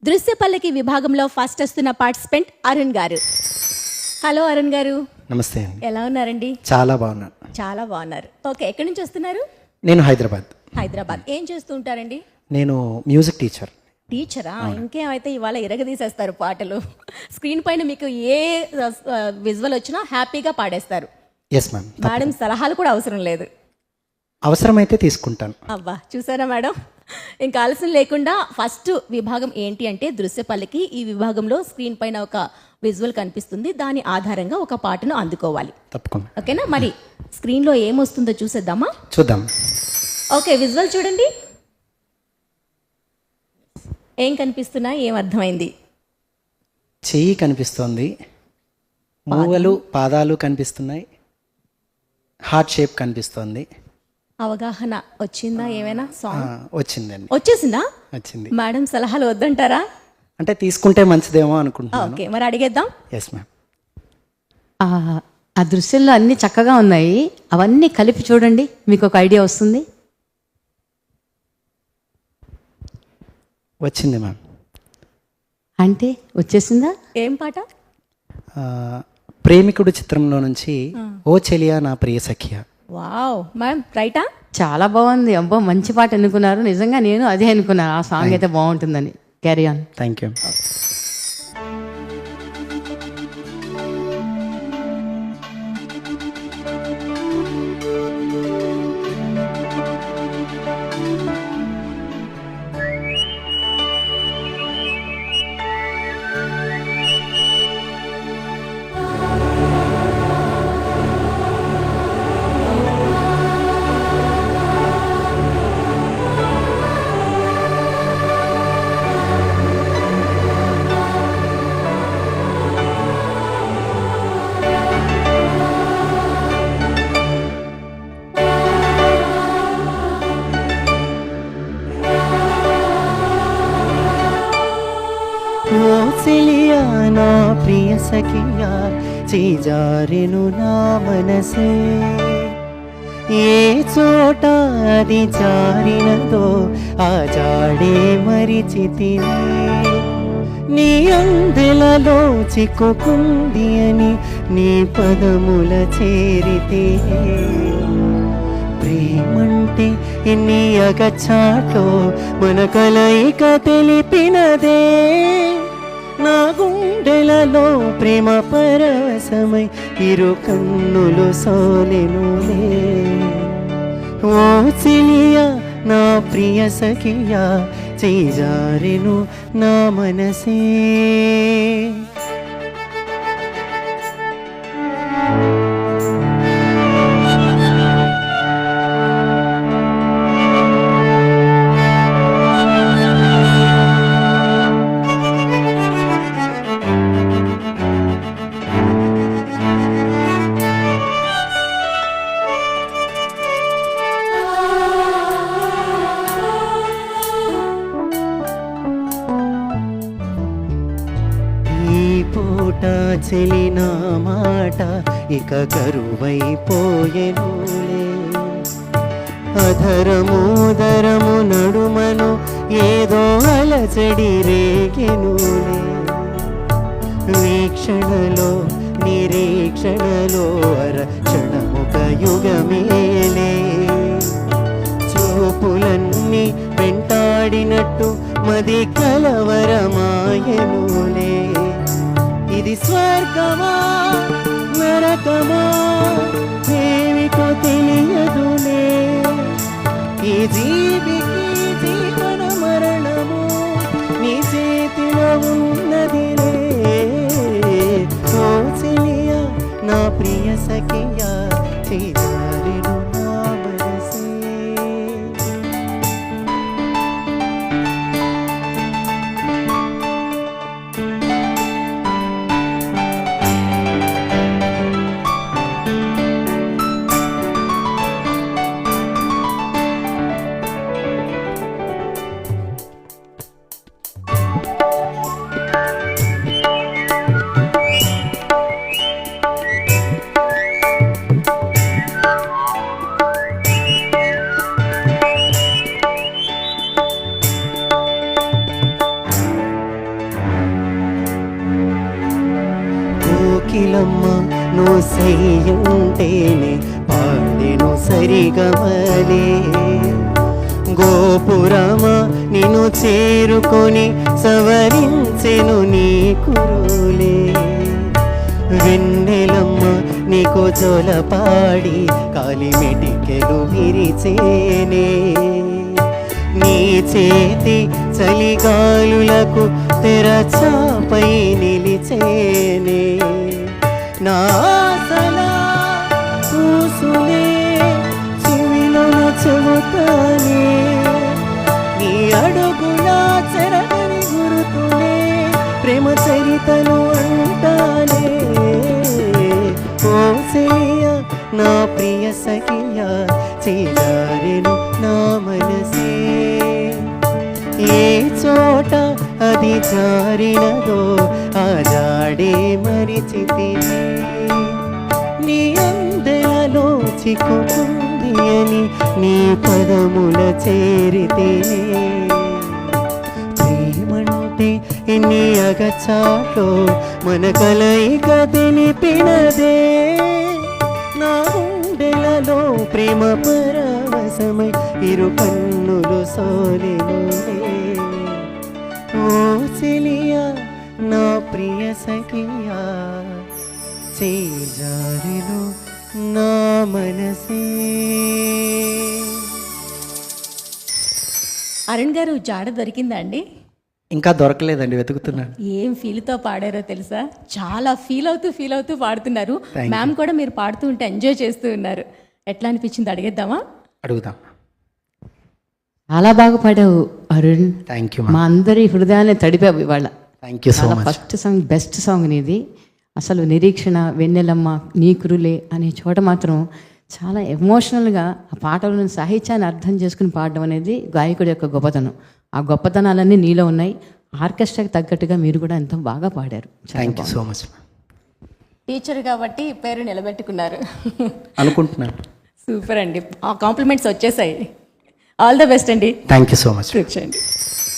దృశ్యపల్లకి విభాగంలో ఫస్ట్ వస్తున్న పార్టిసిపెంట్ అరుణ్ గారు. హలో అరుణ్ గారు. నమస్తే అండి. ఎలా ఉన్నారండి? చాలా బాగున్నాను. చాలా బాగున్నారు. ఓకే, ఎక్కడి నుంచి వస్తున్నారు? నేను హైదరాబాద్. హైదరాబాద్. ఏం చేస్తూ ఉంటారండి? నేను మ్యూజిక్ టీచర్. టీచరా? ఇంకేమైతే ఇవాళ ఇరగదీసేస్తారు పాటలు. స్క్రీన్ పైన మీకు ఏ విజువల్ వచ్చినా హ్యాపీగా పాడేస్తారు. Yes ma'am. మేడం సలహాలు కూడా అవసరం లేదు. అవసరమైతే తీసుకుంటాను. అబ్బా, చూసారా మేడం? ఇంకా ఆలస్యం లేకుండా ఫస్ట్ విభాగం ఏంటి అంటే దృశ్యపల్లకి. ఈ విభాగంలో స్క్రీన్ పైన ఒక విజువల్ కనిపిస్తుంది, దాని ఆధారంగా ఒక పాటను అందుకోవాలి. తప్పకుండా. ఓకేనా? మరి స్క్రీన్లో ఏమొస్తుందో చూసేద్దామా? చూద్దాం. ఓకే, విజువల్ చూడండి. ఏం కనిపిస్తున్నా? ఏం అర్థమైంది? చెయ్యి కనిపిస్తోంది, మూవలు పాదాలు కనిపిస్తున్నాయి, హార్ట్ షేప్ కనిపిస్తోంది. అవగాహన వచ్చిందా? ఏమైనా సాంగ్ వచ్చిందండి. వచ్చేసిందా? వచ్చింది. మేడం సలహాలు వద్దంటారా? అంటే తీసుకుంటే మంచిదేమో అనుకుంటున్నాను. ఓకే, మరి అడిగేద్దాం. Yes ma'am. ఆ దృశ్యంలో అన్నీ చక్కగా ఉన్నాయి, అవన్నీ కలిపి చూడండి, మీకు ఒక ఐడియా వస్తుంది. వచ్చింది మ్యామ్. అంటే వచ్చేసిందా? ఏం పాట? ప్రేమికుడు చిత్రంలో నుంచి ఓ చెలియా నా ప్రియ సఖియా. వావ్ మ్యామ్, రైటా? చాలా బాగుంది. అబ్బో, మంచి పాట అనుకున్నారు. నిజంగా నేను అదే అనుకున్నాను, ఆ సాంగ్ అయితే బాగుంటుందని. Carry on. Thank you. ఓ చెలియా నా ప్రియ సఖియా, చేజారెను నా మనసే, ఏ చోట అది జారినదో ఆ జాడే మరిచితిని, నీ అందెలలో చిక్కుకుంది అని నీ పదముల చేరితే, ప్రేమంటే ఎన్ని అగచాటో మన కలయిక తెలిపినదే, నా గుండెలలో ప్రేమ పరవశమై ఇరు కన్నులు సోలెనులే. ఓ చెలియా నా ప్రియ సఖియా, చేజారెను నా మనసే. పూట చెలిన మాట ఇక కరువైపోయెనులే, అధరమోదరము నడుమను ఏదో అలచడి రేగెనులే, వీక్షణలో నిరీక్షణలో అరక్షణముక యుగమేలే, చూపులన్నీ వెంటాడినట్టు మది కలవరమాయనులే, ఇది స్వర్గమా నరకమా ఏమిటో తెలియదులే, ఈ జీవికి జీవన మరణము నీ చేతిలో ఉన్నదిలే. ఓ చెలియా నా ప్రియ సఖియా, చేజారెను నా మనసే. కోయిలమ్మ నువ్వు సయ్యుంటేనే పాడెను సరిగమలే. గోపురమ నిన్ను చేరుకొని సవరించెను నీ కురులే. వెన్నెలమ్మ నీకు జోలపాడి కాలిమెటికెలు విరిచేనే. నీ చేతి చలిగాలులకు తెరచాపై నిలిచేనే. నా ఆశలా కూసునే చెవిలో చెబుతానే. నీ అడుగుల చెరగని గురుతునే ప్రేమ చరితను అంటానే. ఓ చెలియ నా ప్రియ సఖియ చేజారెను నా మనసే. ఏ చోట అది జారినదో ఆ జాడే మరిచితినే. నీ అందెలలో చిక్కుకుంది అని నీ పదముల చేరితేనే. ప్రేమంటే ఎన్ని అగచాట్లో మన కలయిక తెలిపినదే. నా గుండెలలో ప్రేమ పరవశమై ఇరు కన్నులు సోలెనులే. ఓ చెలియా నా ప్రియ సఖియా చేజారెను నా మనసే. అరుణ్ గారు జాడ దొరికిందా అండి? ఇంకా దొరకలేదండి, వెతుకుతున్నాను. ఏం ఫీల్తో పాడారో తెలుసా? చాలా ఫీల్ అవుతూ పాడుతున్నారు. Thank you. మ్యామ్ కూడా మీరు పాడుతూ ఉంటే ఎంజాయ్ చేస్తూ ఉన్నారు. ఎట్లా అనిపించింది అడిగేద్దామా? అడుగుదాం. చాలా బాగా పాడావు అరుణ్. థ్యాంక్ యూ మా అందరి హృదయాన్ని తడిపావు ఇవాళ. థ్యాంక్ యూ సో చాలా much. First song, best song నీది. అసలు నిరీక్షణ, వెన్నెలమ్మ, నీ కురులే అనే చోట మాత్రం చాలా ఎమోషనల్గా ఆ పాటలను సాహిత్యాన్ని అర్థం చేసుకుని పాడడం అనేది గాయకుడి యొక్క గొప్పతనం. ఆ గొప్పతనాలన్నీ నీలో ఉన్నాయి. ఆర్కెస్ట్రాకి తగ్గట్టుగా మీరు కూడా ఎంతో బాగా పాడారు. Thank you so much teacher కాబట్టి పేరు నిలబెట్టుకున్నారు. అనుకుంటున్నాను. సూపర్ అండి, ఆ కాంప్లిమెంట్స్ వచ్చేసాయి. ఆల్ ద బెస్ట్ అండి. Thank you so much. కూర్చోండి.